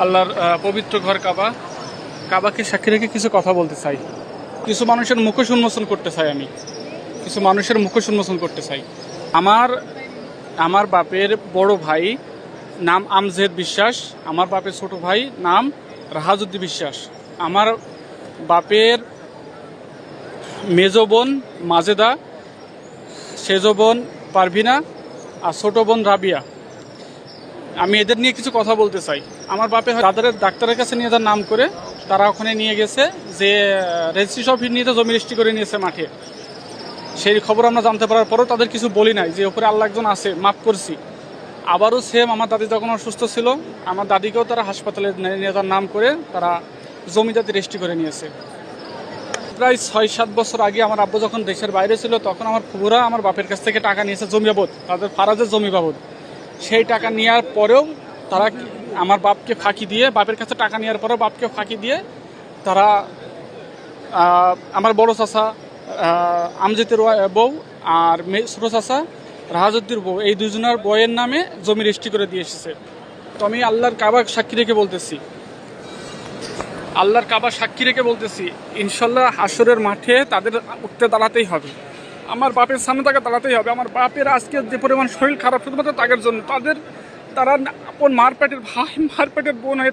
আল্লাহর পবিত্র ঘর কাবাকে সাক্ষী রেখে কিছু কথা বলতে চাই। কিছু মানুষের মুখোশ উন্মোচন করতে চাই। আমি কিছু মানুষের মুখোশ উন্মোচন করতে চাই। আমার বাপের বড় ভাই নাম আমজেদ বিশ্বাস, আমার বাপের ছোট ভাই নাম রাহাজউদ্দিন বিশ্বাস, আমার বাপের মেজো বোন মাজেদা, সেজো বোন পারভিনা আর ছোট বোন রাবিয়া। আমি এদের নিয়ে কিছু কথা বলতে চাই। আমার বাপে তাদের ডাক্তারের কাছে নিয়ে যাওয়ার নাম করে তারা ওখানে নিয়ে গেছে যে রেজিস্ট্রি অফিস নিয়ে জমি রেজিস্ট্রি করে নিয়েছে মাঠে। সেই খবর আমরা জানতে পারার পরেও তাদের কিছু বলি নাই যে ওপরে আল্লাহ একজন আছে, মাফ করছি। আবারও সেম আমার দাদি যখন অসুস্থ ছিল, আমার দাদিকেও তারা হাসপাতালে নিয়ে যাওয়ার নাম করে তারা জমি জাতি রেজিস্ট্রি করে নিয়েছে। প্রায় 6-7 বছর আগে আমার আব্বু যখন দেশের বাইরে ছিল, তখন আমার ফুফুরা আমার বাপের কাছ থেকে টাকা নিয়েছে জমি বাবদ, তাদের ফারাজের জমি বাবদ। সেই টাকা নেওয়ার পরেও তারা আমার বাপকে ফাঁকি দিয়ে, বাপের কাছে টাকা নেওয়ার পরেও বাপকে ফাঁকি দিয়ে তারা আমার বড় চাচা আমজেতের বউ আর ছোটো চাচা রাহাজউদ্দির বউ, এই দুজনের বইয়ের নামে জমি রেজিস্ট্রি করে দিয়ে এসেছে। তো আমি আল্লাহর কাবা সাক্ষী রেখে বলতেছি, ইনশাল্লাহ হাসরের মাঠে তাদের উঠতে দাঁড়াতেই হবে। আমার বাপের সামনে তাকে দাঁড়াতেই হবে। আমার বাপের আজকে যে পরিমাণ শরীর খারাপ, শুধুমাত্র তাদের জন্য, তারা আপন মার পেটের ভাই, মার পেটের বোন হয়ে